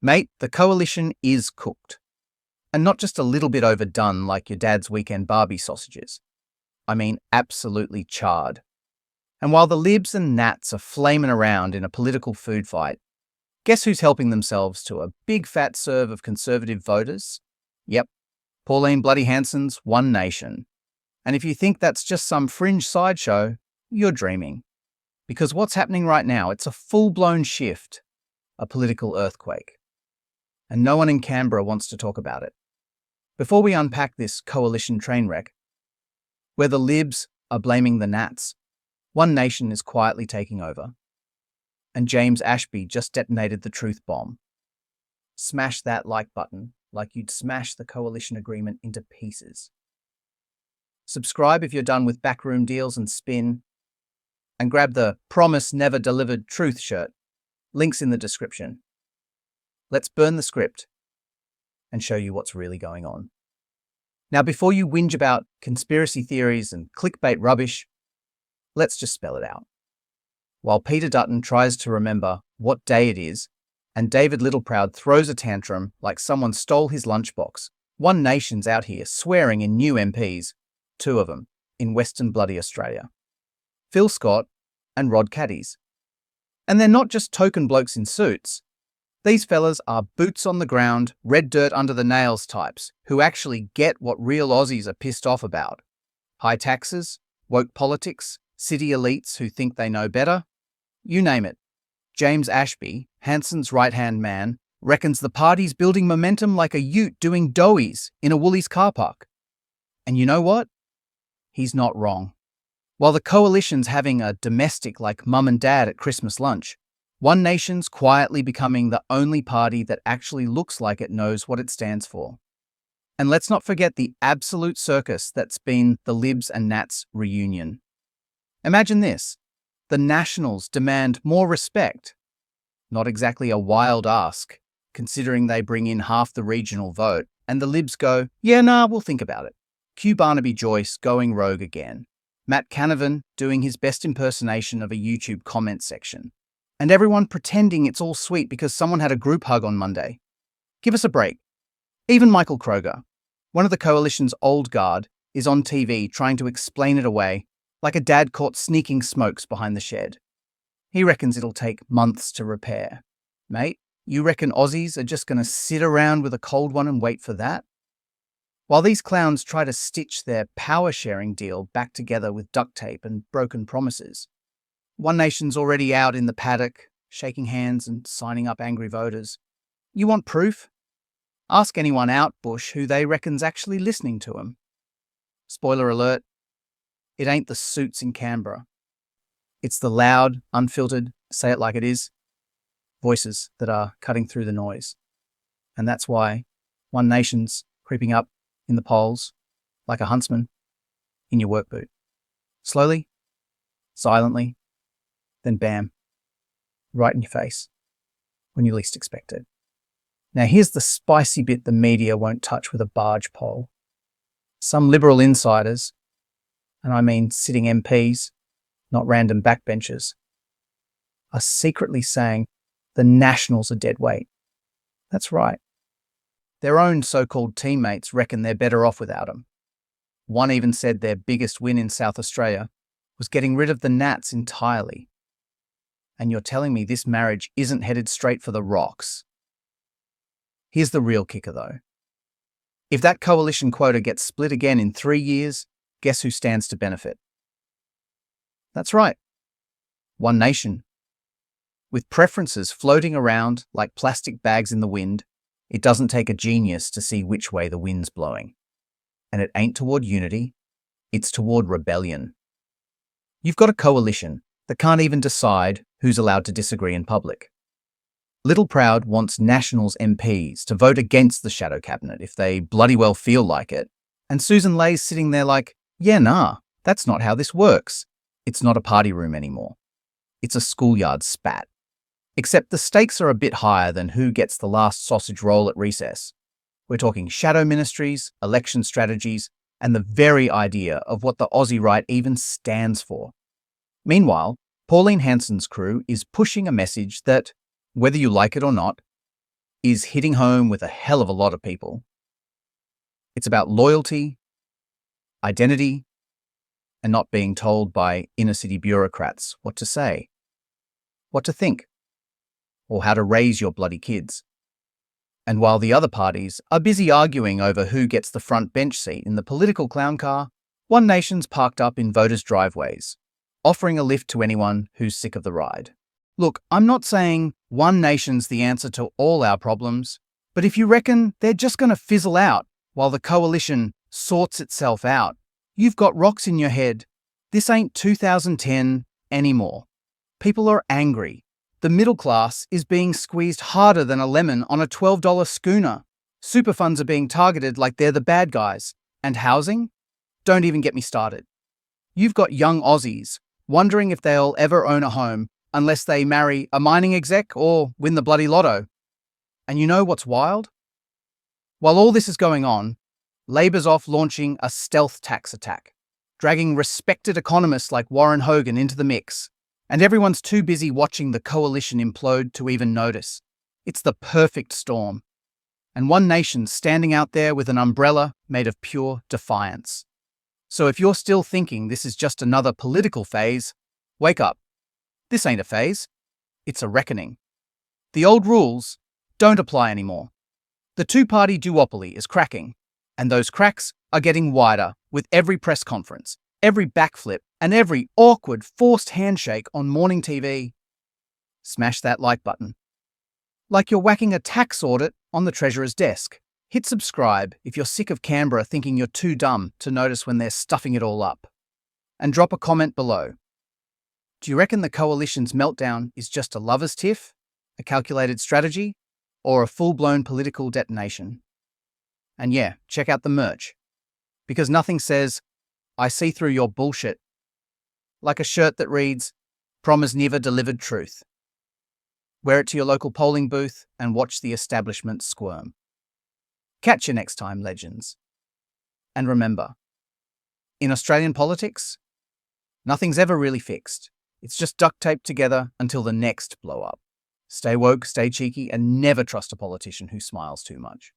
Mate, the coalition is cooked. And not just a little bit overdone like your dad's weekend Barbie sausages. I mean, absolutely charred. And while the Libs and Nats are flaming around in a political food fight, guess who's helping themselves to a big fat serve of Conservative voters? Yep, Pauline bloody Hanson's One Nation. And if you think that's just some fringe sideshow, you're dreaming. Because what's happening right now, it's a full-blown shift, a political earthquake. And no one in Canberra wants to talk about it. Before we unpack this coalition train wreck, where the Libs are blaming the Nats, One Nation is quietly taking over. And James Ashby just detonated the truth bomb. Smash that like button like you'd smash the coalition agreement into pieces. Subscribe if you're done with backroom deals and spin. And grab the Promise Never Delivered Truth shirt. Links in the description. Let's burn the script and show you what's really going on. Now, before you whinge about conspiracy theories and clickbait rubbish, let's just spell it out. While Peter Dutton tries to remember what day it is, and David Littleproud throws a tantrum like someone stole his lunchbox, One Nation's out here swearing in new MPs, 2 of them, in Western bloody Australia. Phil Scott and Rod Caddies. And they're not just token blokes in suits. These fellas are boots on the ground, red dirt under the nails types who actually get what real Aussies are pissed off about. High taxes, woke politics, city elites who think they know better. You name it. James Ashby, Hanson's right-hand man, reckons the party's building momentum like a ute doing doughies in a Woolies car park. And you know what? He's not wrong. While the coalition's having a domestic like mum and dad at Christmas lunch, One Nation's quietly becoming the only party that actually looks like it knows what it stands for. And let's not forget the absolute circus that's been the Libs and Nats reunion. Imagine this. The Nationals demand more respect. Not exactly a wild ask, considering they bring in half the regional vote, and the Libs go, yeah, nah, we'll think about it. Cue Barnaby Joyce going rogue again. Matt Canavan doing his best impersonation of a YouTube comment section. And everyone pretending it's all sweet because someone had a group hug on Monday. Give us a break. Even Michael Kroger, one of the coalition's old guard, is on TV trying to explain it away like a dad caught sneaking smokes behind the shed. He reckons it'll take months to repair. Mate, you reckon Aussies are just going to sit around with a cold one and wait for that? While these clowns try to stitch their power-sharing deal back together with duct tape and broken promises, One Nation's already out in the paddock, shaking hands and signing up angry voters. You want proof? Ask anyone out bush who they reckon's actually listening to them. Spoiler alert, it ain't the suits in Canberra. It's the loud, unfiltered, say it like it is, voices that are cutting through the noise. And that's why One Nation's creeping up in the polls like a huntsman in your work boot. Slowly, silently, then bam, right in your face when you least expect it. Now here's the spicy bit the media won't touch with a barge pole. Some Liberal insiders, and I mean sitting MPs, not random backbenchers, are secretly saying the Nationals are dead weight. That's right. Their own so-called teammates reckon they're better off without them. One even said their biggest win in South Australia was getting rid of the Nats entirely. And you're telling me this marriage isn't headed straight for the rocks? Here's the real kicker though. If that coalition quota gets split again in 3 years, guess who stands to benefit? That's right. One Nation. With preferences floating around like plastic bags in the wind, it doesn't take a genius to see which way the wind's blowing. And it ain't toward unity, it's toward rebellion. You've got a coalition that can't even decide who's allowed to disagree in public. Littleproud wants Nationals MPs to vote against the shadow cabinet if they bloody well feel like it. And Susan Lay's sitting there like, yeah, nah, that's not how this works. It's not a party room anymore. It's a schoolyard spat. Except the stakes are a bit higher than who gets the last sausage roll at recess. We're talking shadow ministries, election strategies, and the very idea of what the Aussie right even stands for. Meanwhile, Pauline Hanson's crew is pushing a message that, whether you like it or not, is hitting home with a hell of a lot of people. It's about loyalty, identity, and not being told by inner-city bureaucrats what to say, what to think, or how to raise your bloody kids. And while the other parties are busy arguing over who gets the front bench seat in the political clown car, One Nation's parked up in voters' driveways, offering a lift to anyone who's sick of the ride. Look, I'm not saying One Nation's the answer to all our problems, but if you reckon they're just going to fizzle out while the coalition sorts itself out, you've got rocks in your head. This ain't 2010 anymore. People are angry. The middle class is being squeezed harder than a lemon on a $12 schooner. Super funds are being targeted like they're the bad guys. And housing? Don't even get me started. You've got young Aussies wondering if they'll ever own a home unless they marry a mining exec or win the bloody lotto. And you know what's wild? While all this is going on, Labor's off launching a stealth tax attack, dragging respected economists like Warren Hogan into the mix. And everyone's too busy watching the coalition implode to even notice. It's the perfect storm. And One Nation's standing out there with an umbrella made of pure defiance. So if you're still thinking this is just another political phase, wake up. This ain't a phase. It's a reckoning. The old rules don't apply anymore. The two-party duopoly is cracking, and those cracks are getting wider with every press conference, every backflip, and every awkward, forced handshake on morning TV. Smash that like button. Like you're whacking a tax audit on the Treasurer's desk. Hit subscribe if you're sick of Canberra thinking you're too dumb to notice when they're stuffing it all up. And drop a comment below. Do you reckon the coalition's meltdown is just a lover's tiff, a calculated strategy, or a full-blown political detonation? And yeah, check out the merch. Because nothing says, I see through your bullshit, like a shirt that reads, Promise never delivered truth. Wear it to your local polling booth and watch the establishment squirm. Catch you next time, legends. And remember, in Australian politics, nothing's ever really fixed. It's just duct taped together until the next blow up. Stay woke, stay cheeky, and never trust a politician who smiles too much.